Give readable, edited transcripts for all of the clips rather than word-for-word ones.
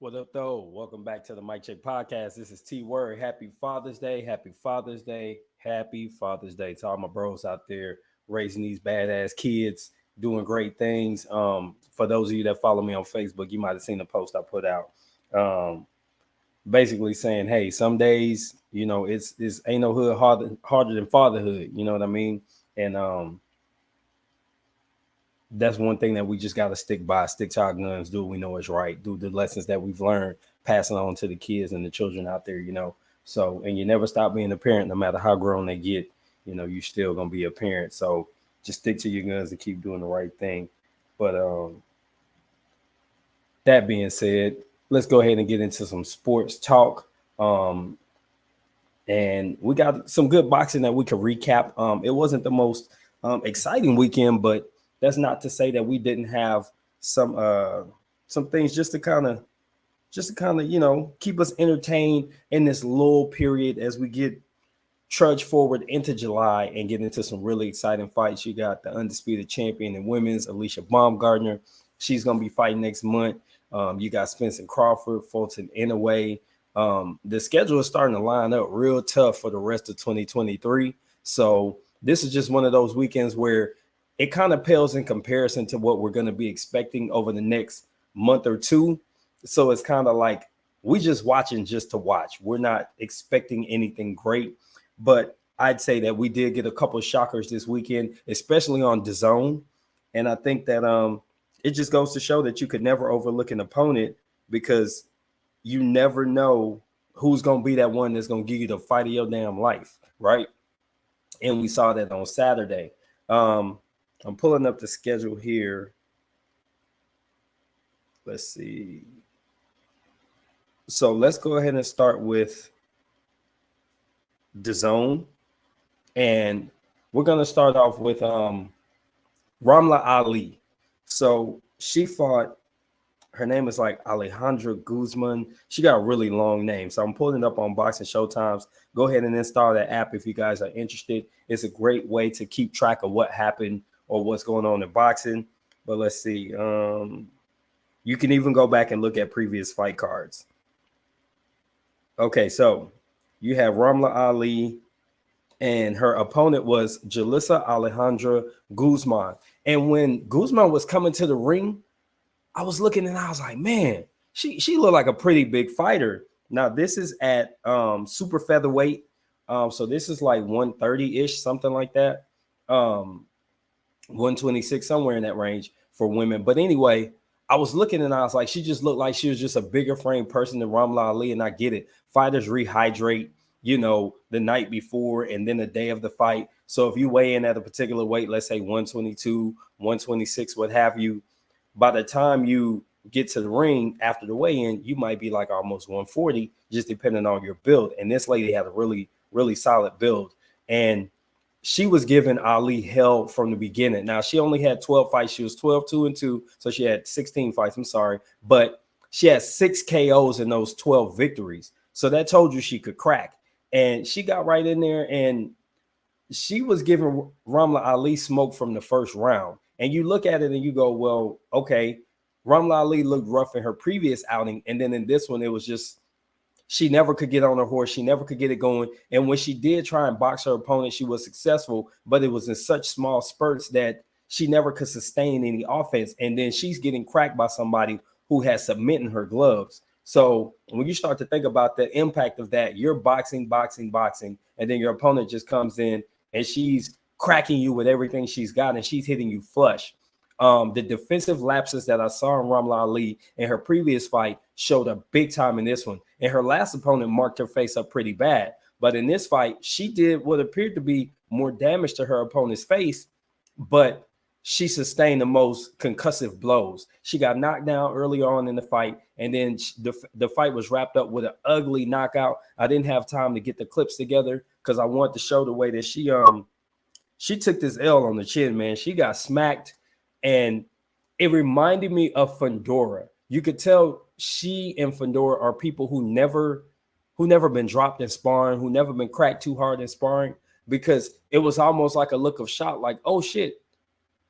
What up, though? Welcome back to the Mike Check Podcast. This is T Word. Happy Father's Day. Happy Father's Day. Happy Father's Day to all my bros out there raising these badass kids, doing great things. For those of you that follow me on Facebook, you might have seen the post I put out. Um, Basically saying, hey, some days, it's ain't no hood harder than fatherhood. You know what I mean? And that's one thing that we just got to stick by, stick to our guns, do what we know is right, do the lessons that we've learned, passing on to the kids and the children out there. So, and you never stop being a parent, no matter how grown they get, you still going to be a parent. So just stick to your guns and keep doing the right thing. But that being said, let's go ahead and get into some sports talk. And we got some good boxing that we could recap. It wasn't the most exciting weekend, but that's not to say that we didn't have some things just to kind of keep us entertained in this lull period as we get trudge forward into July and get into some really exciting fights. You got the undisputed champion in women's, Alicia Baumgardner. She's gonna be fighting next month. You got Spencer Crawford, Fulton Inouye. The schedule is starting to line up real tough for the rest of 2023. So this is just one of those weekends where it kind of pales in comparison to what we're going to be expecting over the next month or two. So it's kind of like we just watching just to watch. We're not expecting anything great, but I'd say that we did get a couple of shockers this weekend, especially on DAZN. And I think that it just goes to show that you could never overlook an opponent because you never know who's going to be that one that's going to give you the fight of your damn life, right? And we saw that on Saturday. I'm pulling up the schedule here. Let's see. So let's go ahead and start with DAZN. And we're going to start off with Ramla Ali. So she fought, her name is like Alejandra Guzman. She got a really long name. So I'm pulling it up on Boxing Showtimes. Go ahead and install that app if you guys are interested. It's a great way to keep track of what happened or what's going on in boxing. But let's see. You can even go back and look at previous fight cards. Okay, so you have Ramla Ali, and her opponent was Jalissa Alejandra Guzman. And when Guzman was coming to the ring, I was looking and I was like, man, she looked like a pretty big fighter. Now, this is at super featherweight. So this is like 130-ish, something like that. 126, somewhere in that range for women. But anyway, I was looking and I was like, she just looked like she was just a bigger frame person than Ramla Ali. And I get it. Fighters rehydrate, the night before and then the day of the fight. So if you weigh in at a particular weight, let's say 122, 126, what have you, by the time you get to the ring after the weigh-in, you might be like almost 140, just depending on your build. And this lady had a really, really solid build. And she was giving Ali hell from the beginning. Now, she only had 12 fights. She was 12-2-2, so she had 16 fights. I'm sorry. But she had 6 KOs in those 12 victories. So that told you she could crack. And she got right in there, and she was giving Ramla Ali smoke from the first round. And you look at it and you go, well, okay, Ramla Ali looked rough in her previous outing. And then in this one, it was just, she never could get on her horse. She never could get it going. And when she did try and box her opponent, she was successful, but it was in such small spurts that she never could sustain any offense. And then she's getting cracked by somebody who has submitting her gloves. So when you start to think about the impact of that, you're boxing, and then your opponent just comes in and she's cracking you with everything she's got, and she's hitting you flush. The defensive lapses that I saw in Ramla Ali in her previous fight showed up big time in this one. And her last opponent marked her face up pretty bad. But in this fight, she did what appeared to be more damage to her opponent's face, but she sustained the most concussive blows. She got knocked down early on in the fight, and then the fight was wrapped up with an ugly knockout. I didn't have time to get the clips together because I wanted to show the way that she took this L on the chin, man. She got smacked, and it reminded me of Fundora. You could tell she and Fundora are people who never been dropped in sparring, who never been cracked too hard in sparring, because it was almost like a look of shock, like, oh shit,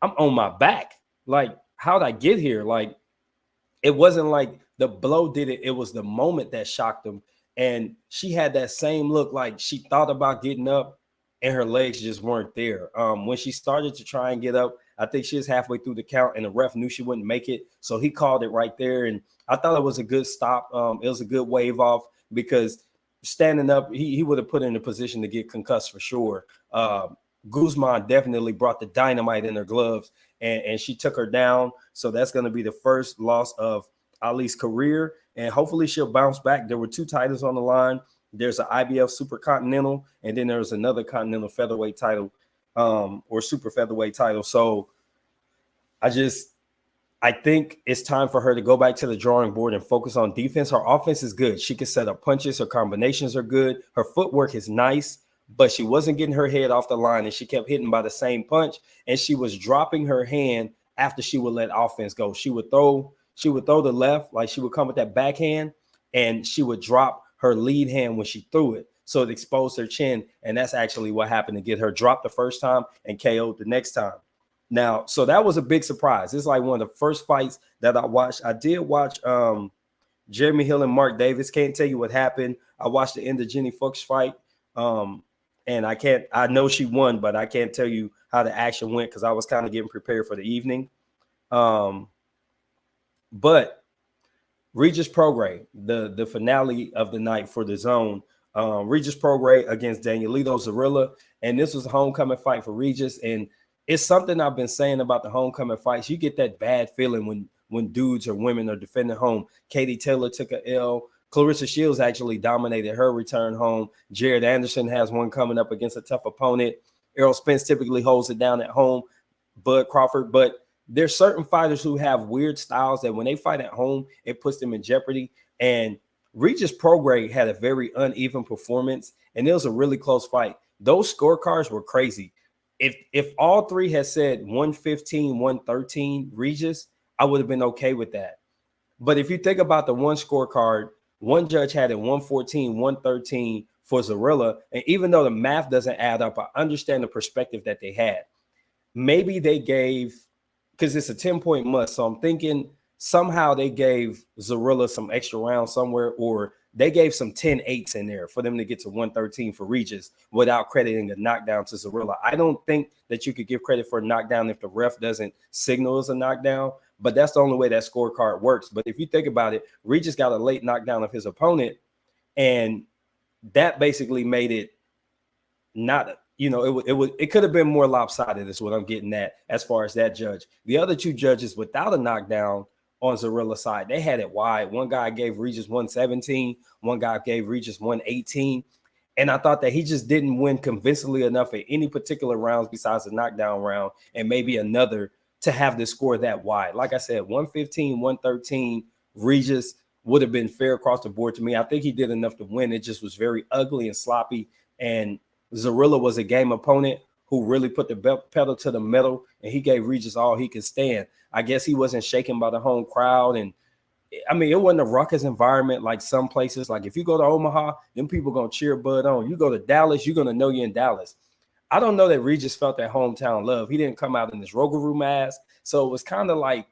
I'm on my back. Like, how'd I get here? Like, it wasn't like The blow did it. It was the moment that shocked him. And she had that same look, like she thought about getting up and her legs just weren't there. When she started to try and get up, I think she was halfway through the count and the ref knew she wouldn't make it. So he called it right there. And I thought it was a good stop. It was a good wave off because standing up, he would have put her in a position to get concussed for sure. Guzman definitely brought the dynamite in her gloves and she took her down. So that's going to be the first loss of Ali's career. And hopefully she'll bounce back. There were 2 titles on the line. There's an IBF Super Continental, and then there's another Continental featherweight title or super featherweight title. So I think it's time for her to go back to the drawing board and focus on defense. Her offense is good. She can set up punches. Her combinations are good. Her footwork is nice, but she wasn't getting her head off the line, and she kept hitting by the same punch, and she was dropping her hand after she would let offense go. She would throw the left, like she would come with that backhand, and she would drop her lead hand when she threw it. So it exposed her chin, and that's actually what happened to get her dropped the first time and KO'd the next time. Now, so that was a big surprise. It's like one of the first fights that I watched. I did watch Jeremy Hill and Mark Davis. Can't tell you what happened. I watched the end of Jenny Fuchs fight. And I know she won, but I can't tell you how the action went because I was kind of getting prepared for the evening. But Regis Prograis, the finale of the night for the zone, Regis Prograis against Danielito Zarilla. And this was a homecoming fight for Regis. And it's something I've been saying about the homecoming fights. You get that bad feeling when dudes or women are defending home. Katie Taylor took a L. Clarissa Shields actually dominated her return home. Jared Anderson has one coming up against a tough opponent. Errol Spence typically holds it down at home. Bud Crawford. But there's certain fighters who have weird styles that when they fight at home, it puts them in jeopardy. And Regis Prograis had a very uneven performance, and it was a really close fight. Those scorecards were crazy. If all 3 had said 115, 113 Regis, I would have been okay with that. But if you think about the one scorecard, one judge had it 114, 113 for Zarilla. And even though the math doesn't add up, I understand the perspective that they had. Maybe they gave, because it's a 10-point must. So I'm thinking somehow they gave Zarilla some extra rounds somewhere, or they gave some 10-8s in there for them to get to 113 for Regis without crediting a knockdown to Zarilla. I don't think that you could give credit for a knockdown if the ref doesn't signal as a knockdown, but that's the only way that scorecard works. But if you think about it, Regis got a late knockdown of his opponent, and that basically made it not, it could have been more lopsided is what I'm getting at as far as that judge. The other 2 judges without a knockdown on Zarilla's side, they had it wide. One guy gave Regis 117, one guy gave Regis 118. And I thought that he just didn't win convincingly enough at any particular rounds besides the knockdown round and maybe another to have this score that wide. Like I said, 115, 113, Regis would have been fair across the board to me. I think he did enough to win. It just was very ugly and sloppy. And Zarilla was a game opponent who really put the pedal to the metal, and he gave Regis all he could stand. I guess he wasn't shaken by the home crowd. And I mean, it wasn't a ruckus environment like some places. Like if you go to Omaha, them people going to cheer Bud on. You go to Dallas, you're going to know you're in Dallas. I don't know that Regis felt that hometown love. He didn't come out in this Rougarou mask. So it was kind of like,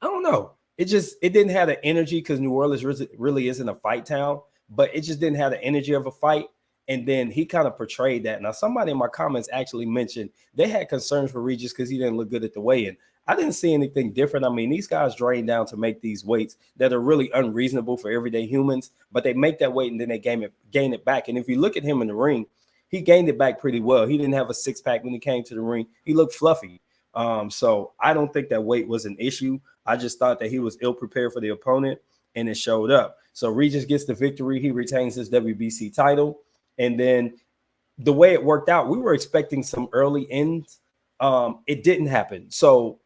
I don't know. It didn't have the energy because New Orleans really isn't a fight town, but it just didn't have the energy of a fight. And then he kind of portrayed that. Now, somebody in my comments actually mentioned they had concerns for Regis because he didn't look good at the weigh-in. I didn't see anything different. I mean, these guys drain down to make these weights that are really unreasonable for everyday humans, but they make that weight and then they gain it back. And if you look at him in the ring, he gained it back pretty well. He didn't have a six-pack when he came to the ring. He looked fluffy. So I don't think that weight was an issue. I just thought that he was ill-prepared for the opponent, and it showed up. So Regis gets the victory. He retains his WBC title. And then the way it worked out, we were expecting some early ends. It didn't happen. So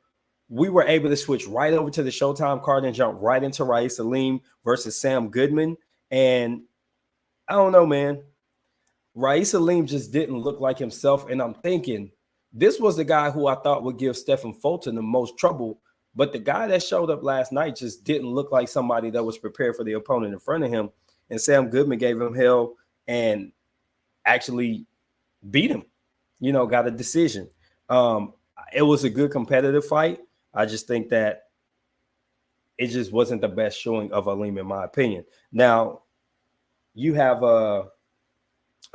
we were able to switch right over to the Showtime card and jump right into Rais Salim versus Sam Goodman. And I don't know, man. Rais Salim just didn't look like himself. And I'm thinking this was the guy who I thought would give Stephen Fulton the most trouble. But the guy that showed up last night just didn't look like somebody that was prepared for the opponent in front of him. And Sam Goodman gave him hell and actually beat him, got a decision. It was a good competitive fight. I just think that it just wasn't the best showing of Aleem, in my opinion. Now, you have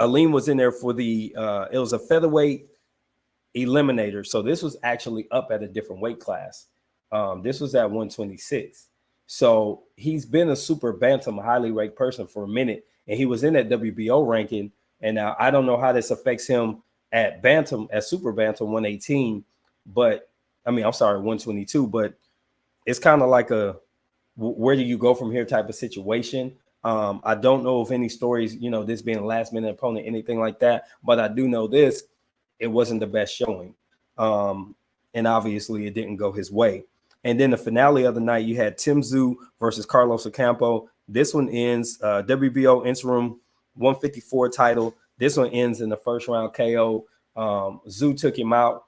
Aleem was in there for the it was a featherweight eliminator. So this was actually up at a different weight class. This was at 126. So he's been a super bantam, highly ranked person for a minute, and he was in that WBO ranking. And now I don't know how this affects him at bantam, at super bantam 118, but I mean, I'm sorry, 122, but it's kind of like a where do you go from here type of situation. I don't know if any stories, you know, this being a last minute opponent, anything like that, but I do know this, it wasn't the best showing. And obviously it didn't go his way. And then the finale of the night, you had Tim Tszyu versus Carlos Ocampo. This one ends WBO interim 154 title. This one ends in the first round KO. Tszyu took him out,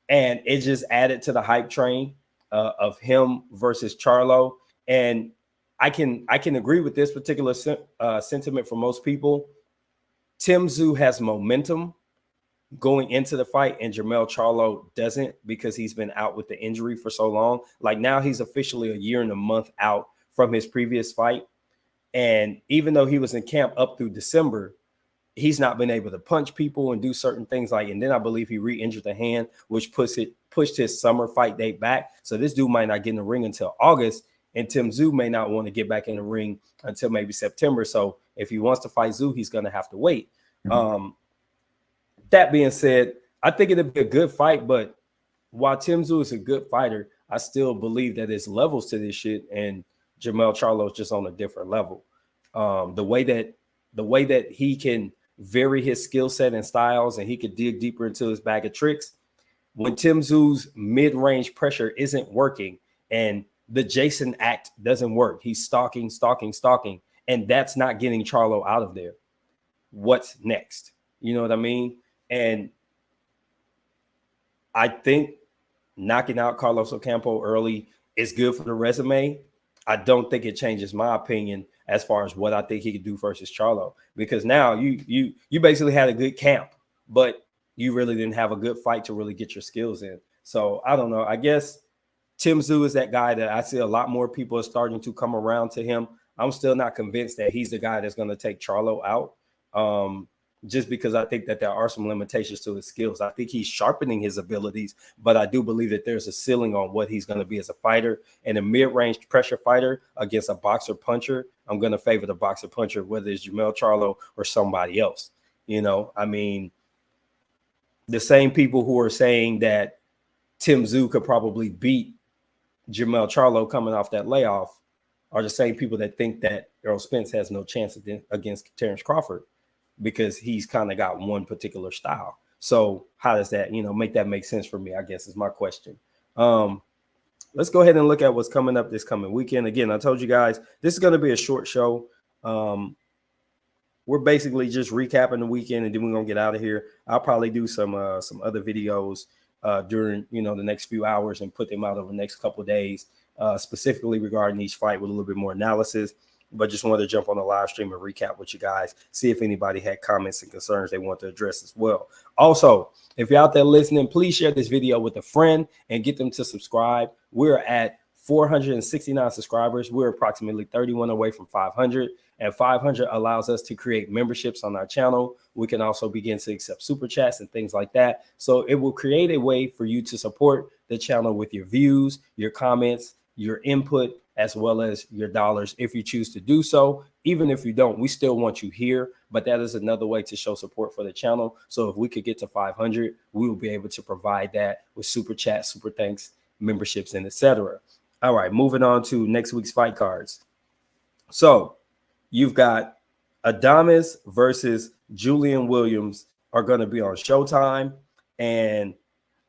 and it just added to the hype train of him versus Charlo. And I can agree with this particular sentiment for most people. Tim Tszyu has momentum going into the fight, and Jermell Charlo doesn't, because he's been out with the injury for so long. Like, now he's officially a year and a month out from his previous fight. And even though he was in camp up through December, he's not been able to punch people and do certain things. Like, and then I believe he re-injured the hand, which pushed his summer fight date back. So this dude might not get in the ring until August, and Tim Tszyu may not want to get back in the ring until maybe September. So if he wants to fight Tszyu, he's going to have to wait. That being said, I think it'd be a good fight, but while Tim Tszyu is a good fighter, I still believe that there's levels to this shit, and Jermell Charlo is just on a different level. The way that he can vary his skill set and styles, and he could dig deeper into his bag of tricks. When Tim Tszyu's mid-range pressure isn't working and the Jason act doesn't work, he's stalking, and that's not getting Charlo out of there. What's next? You know what I mean? And I think knocking out Carlos Ocampo early is good for the resume. I don't think it changes my opinion as far as what I think he could do versus Charlo, because now you basically had a good camp, but you really didn't have a good fight to really get your skills in. So I don't know. I guess Tim Tszyu is that guy that I see a lot more people are starting to come around to him. I'm still not convinced that he's the guy that's going to take Charlo out. Just because I think that there are some limitations to his skills. I think he's sharpening his abilities, but I do believe that there's a ceiling on what he's going to be as a fighter. And a mid-range pressure fighter against a boxer puncher, I'm going to favor the boxer puncher, whether it's Jermell Charlo or somebody else. You know, I mean, the same people who are saying that Tim Tszyu could probably beat Jermell Charlo coming off that layoff are the same people that think that Errol Spence has no chance against Terrence Crawford, because he's kind of got one particular style. So how does that, you know, make sense for me, I guess, is my question. Let's go ahead and look at what's coming up this coming weekend. Again, I told you guys, this is going to be a short show. We're basically just recapping the weekend, and then we're going to get out of here. I'll probably do some other videos during, you know, the next few hours and put them out over the next couple of days, specifically regarding each fight with a little bit more analysis. But just wanted to jump on the live stream and recap with you guys, see if anybody had comments and concerns they want to address as well. Also, if you're out there listening, please share this video with a friend and get them to subscribe. We're at 469 subscribers. We're approximately 31 away from 500, and 500 allows us to create memberships on our channel. We can also begin to accept super chats and things like that. So it will create a way for you to support the channel with your views, your comments, your input, as well as your dollars, if you choose to do so. Even if you don't, we still want you here, but that is another way to show support for the channel. So if we could get to 500, we will be able to provide that with super chat, super thanks, memberships, and etc. All right, moving on to next week's fight cards. So you've got Adames versus Julian Williams are going to be on Showtime, and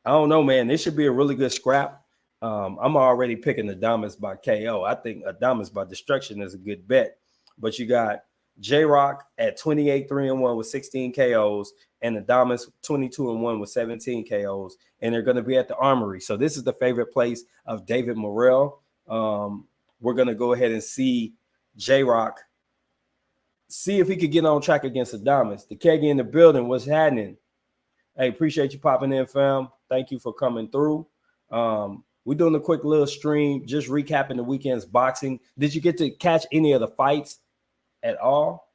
I don't know, man, this should be a really good scrap. I'm already picking Adames by KO. I think Adames by destruction is a good bet. But you got J-Rock at 28-3-1 with 16 KOs, and Adames 22-1 with 17 KOs. And they're going to be at the Armory. So this is the favorite place of David Morrell. We're going to go ahead and see J-Rock, see if he could get on track against Adames. The Keggy in the building, what's happening? Hey, appreciate you popping in, fam. Thank you for coming through. We're doing a quick little stream, just recapping the weekend's boxing. Did you get to catch any of the fights at all?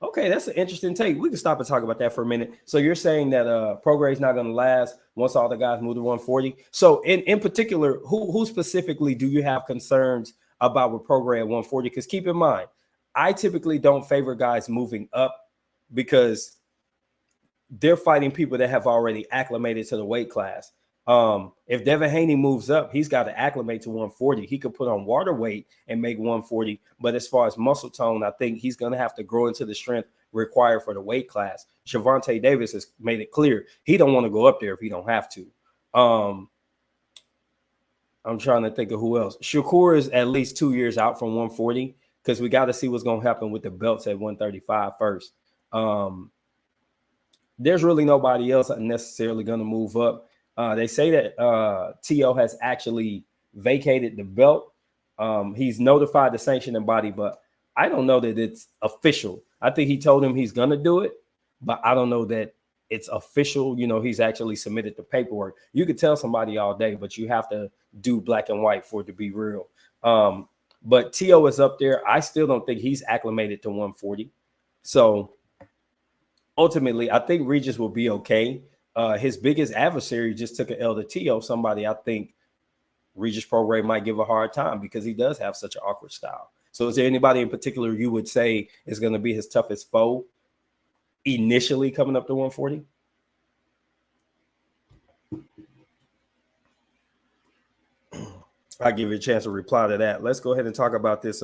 Okay, that's an interesting take. We can stop and talk about that for a minute. So you're saying that Prograis not going to last once all the guys move to 140. So in particular, who specifically do you have concerns about with Prograis at 140? Because keep in mind, I typically don't favor guys moving up because they're fighting people that have already acclimated to the weight class. If Devin Haney moves up, he's got to acclimate to 140. He could put on water weight and make 140. But as far as muscle tone, I think he's going to have to grow into the strength required for the weight class. Gervonta Davis has made it clear he don't want to go up there if he don't have to. I'm trying to think of who else. Shakur is at least 2 years out from 140 because we got to see what's going to happen with the belts at 135 first. There's really nobody else necessarily going to move up. They say that Tszyu has actually vacated the belt. He's notified the sanctioning body, but I don't know that it's official. I think he told him he's going to do it, but I don't know that it's official. You know, he's actually submitted the paperwork. You could tell somebody all day, but you have to do black and white for it to be real. But Tszyu is up there. I still don't think he's acclimated to 140. So ultimately, I think Regis will be okay. His biggest adversary just took an L to Tszyu, somebody I think Regis Prograis might give a hard time because he does have such an awkward style. So is there anybody in particular you would say is going to be his toughest foe initially coming up to 140? I'll give you a chance to reply to that. Let's go ahead and talk about this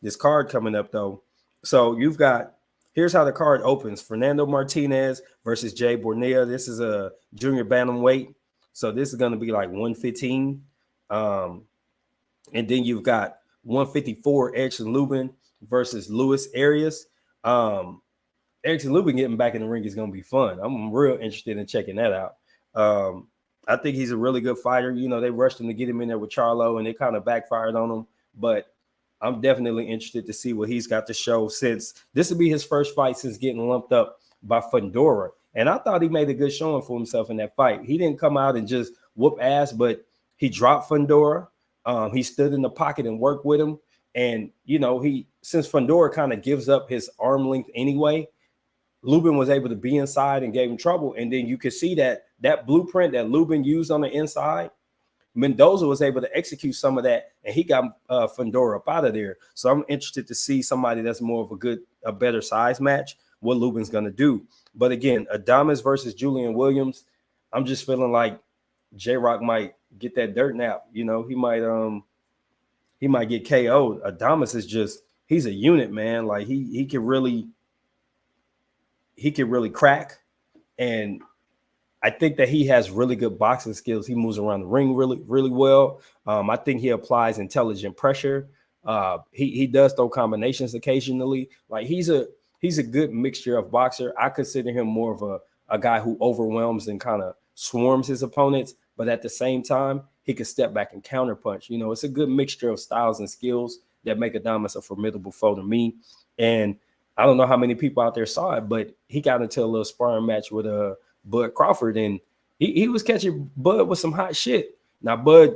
this card coming up, though. So you've got, here's how the card opens. Fernando Martinez versus Jay Bornea. This is a junior bantamweight. So this is going to be like 115. And then you've got 154 Erickson Lubin versus Luis Arias. Erickson Lubin getting back in the ring is going to be fun. I'm real interested in checking that out. I think he's a really good fighter. You know, they rushed him to get him in there with Charlo, and it kind of backfired on him. But I'm definitely interested to see what he's got to show, since this will be his first fight since getting lumped up by Fundora. And I thought he made a good showing for himself in that fight. He didn't come out and just whoop ass, but he dropped Fundora. He stood in the pocket and worked with him. And, you know, since Fundora kind of gives up his arm length anyway, Lubin was able to be inside and gave him trouble. And then you could see that blueprint that Lubin used on the inside, Mendoza was able to execute some of that, and he got Fundora up out of there. So I'm interested to see somebody that's more of a better size match, what Lubin's going to do. But again, Adames versus Julian Williams, I'm just feeling like J-Rock might get that dirt nap. You know, he might get KO'd. Adames is he's a unit, man. Like he can really crack. And I think that he has really good boxing skills. He moves around the ring really, really well. I think he applies intelligent pressure. He does throw combinations occasionally. Like he's a good mixture of boxer. I consider him more of a guy who overwhelms and kind of swarms his opponents, but at the same time, he can step back and counterpunch. You know, it's a good mixture of styles and skills that make Adames a formidable foe to me. And I don't know how many people out there saw it, but he got into a little sparring match with Bud Crawford, and he was catching Bud with some hot shit. Now, Bud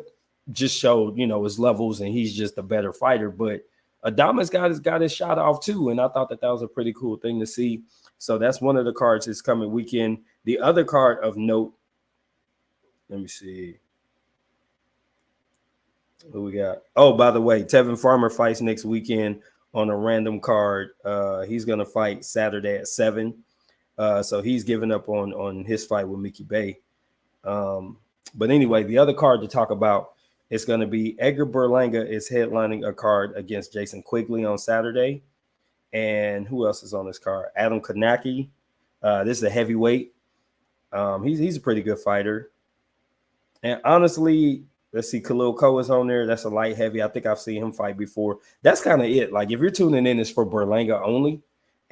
just showed, you know, his levels, and he's just a better fighter. But Adames got his shot off too, and I thought that was a pretty cool thing to see. So that's one of the cards this coming weekend. The other card of note, let me see. Who we got? Oh, by the way, Tevin Farmer fights next weekend on a random card. He's going to fight Saturday at 7. So he's giving up on his fight with Mickey Bay. But anyway, the other card to talk about is going to be Edgar Berlanga is headlining a card against Jason Quigley on Saturday. And who else is on this card? Adam Kanaki. This is a heavyweight. He's a pretty good fighter. And honestly, let's see, Khalil Ko is on there. That's a light heavy. I think I've seen him fight before. That's kind of it. Like, if you're tuning in, it's for Berlanga only.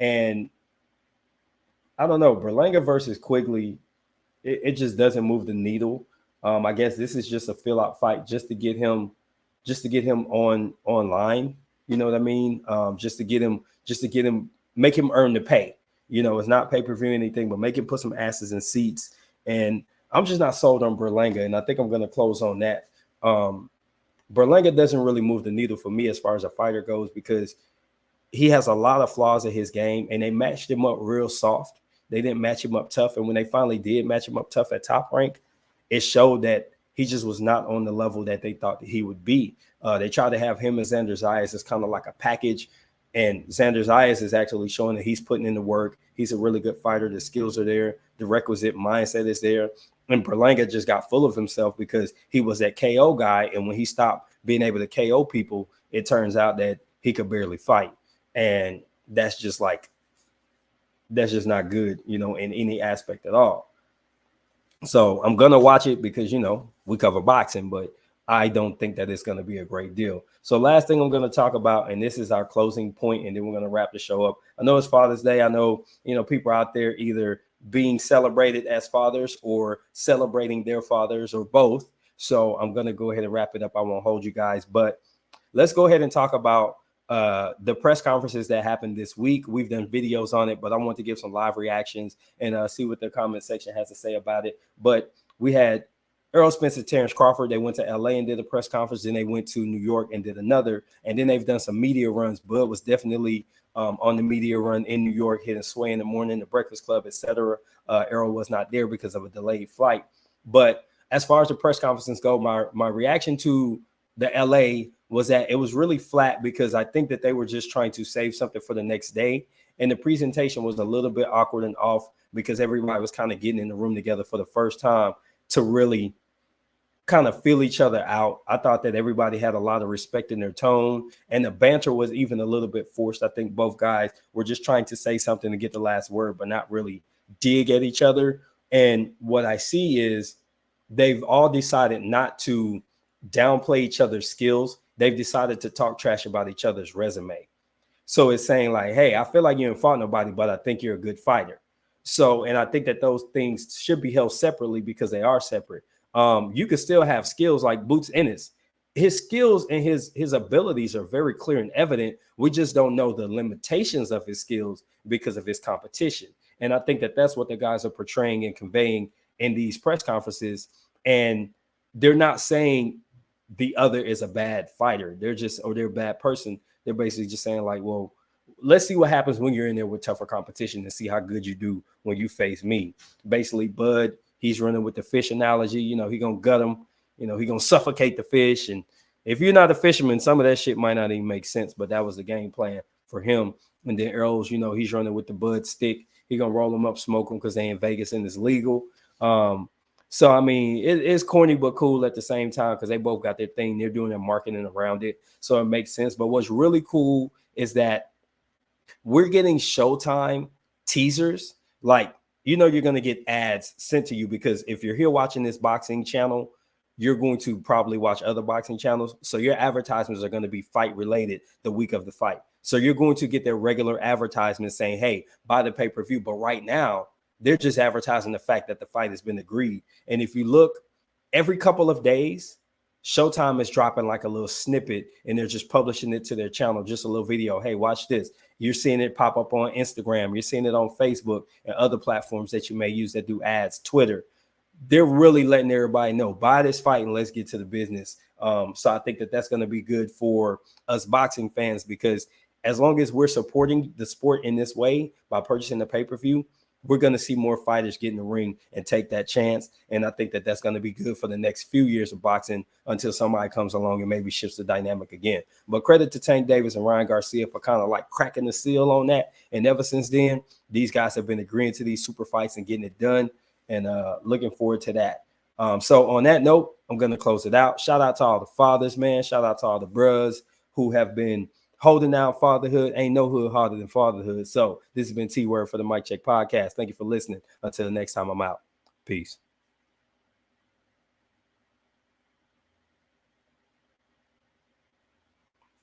And I don't know, Berlanga versus Quigley, it just doesn't move the needle. I guess this is just a fill-out fight just to get him online. You know what I mean? Just to get him, make him earn the pay. You know, it's not pay-per-view anything, but make him put some asses in seats. And I'm just not sold on Berlanga, and I think I'm going to close on that. Berlanga doesn't really move the needle for me as far as a fighter goes because he has a lot of flaws in his game, and they matched him up real soft. They didn't match him up tough, and when they finally did match him up tough at top rank, it showed that he just was not on the level that they thought that he would be. They tried to have him and Xander Zayas as kind of like a package, and Xander Zayas is actually showing that he's putting in the work. He's a really good fighter. The skills are there. The requisite mindset is there. And Berlanga just got full of himself because he was that KO guy, and when he stopped being able to KO people, it turns out that he could barely fight. And that's just not good, in any aspect at all. So I'm going to watch it because, we cover boxing, but I don't think that it's going to be a great deal. So last thing I'm going to talk about, and this is our closing point, and then we're going to wrap the show up. I know it's Father's Day. I know, people out there either being celebrated as fathers or celebrating their fathers or both. So I'm going to go ahead and wrap it up. I won't hold you guys, but let's go ahead and talk about the press conferences that happened this week. We've done videos on it, but I want to give some live reactions and see what the comment section has to say about it. But we had Errol Spence and Terrence Crawford. They went to LA and did a press conference. Then they went to New York and did another. And then they've done some media runs. Bud was definitely on the media run in New York, hitting Sway in the morning, the Breakfast Club, etc. Errol was not there because of a delayed flight. But as far as the press conferences go, my reaction to the LA was that it was really flat because I think that they were just trying to save something for the next day. And the presentation was a little bit awkward and off because everybody was kind of getting in the room together for the first time to really kind of feel each other out. I thought that everybody had a lot of respect in their tone, and the banter was even a little bit forced. I think both guys were just trying to say something to get the last word, but not really dig at each other. And what I see is they've all decided not to downplay each other's skills. They've decided to talk trash about each other's resume. So it's saying like, hey, I feel like you didn't fought nobody, but I think you're a good fighter. So, and I think that those things should be held separately because they are separate. You could still have skills like Boots Ennis. His skills and his abilities are very clear and evident. We just don't know the limitations of his skills because of his competition. And I think that that's what the guys are portraying and conveying in these press conferences. And they're not saying the other is a bad fighter. They're a bad person. They're basically just saying like, well, let's see what happens when you're in there with tougher competition and see how good you do when you face me. Basically, Bud, he's running with the fish analogy. He gonna gut him. He gonna suffocate the fish. And if you're not a fisherman, some of that shit might not even make sense. But that was the game plan for him. And then Errol's, he's running with the Bud stick. He gonna roll them up, smoke them because they in Vegas and it's legal. So, I mean, it's corny but cool at the same time because they both got their thing. They're doing their marketing around it. So it makes sense. But what's really cool is that we're getting Showtime teasers. Like, you're going to get ads sent to you because if you're here watching this boxing channel, you're going to probably watch other boxing channels. So your advertisements are going to be fight related the week of the fight. So you're going to get their regular advertisements saying, hey, buy the pay-per-view. But right now, they're just advertising the fact that the fight has been agreed. And if you look, every couple of days, Showtime is dropping like a little snippet and they're just publishing it to their channel, just a little video. Hey, watch this. You're seeing it pop up on Instagram. You're seeing it on Facebook and other platforms that you may use that do ads, Twitter. They're really letting everybody know, buy this fight and let's get to the business. So I think that that's going to be good for us boxing fans because as long as we're supporting the sport in this way by purchasing the pay-per-view, we're going to see more fighters get in the ring and take that chance. And I think that that's going to be good for the next few years of boxing until somebody comes along and maybe shifts the dynamic again. But credit to Tank Davis and Ryan Garcia for kind of like cracking the seal on that. And ever since then, these guys have been agreeing to these super fights and getting it done and looking forward to that. So on that note, I'm going to close it out. Shout out to all the fathers, man. Shout out to all the bros who have been holding out fatherhood. Ain't no hood harder than fatherhood. So this has been T-Word for the Mic Check Podcast. Thank you for listening. Until the next time, I'm out. Peace.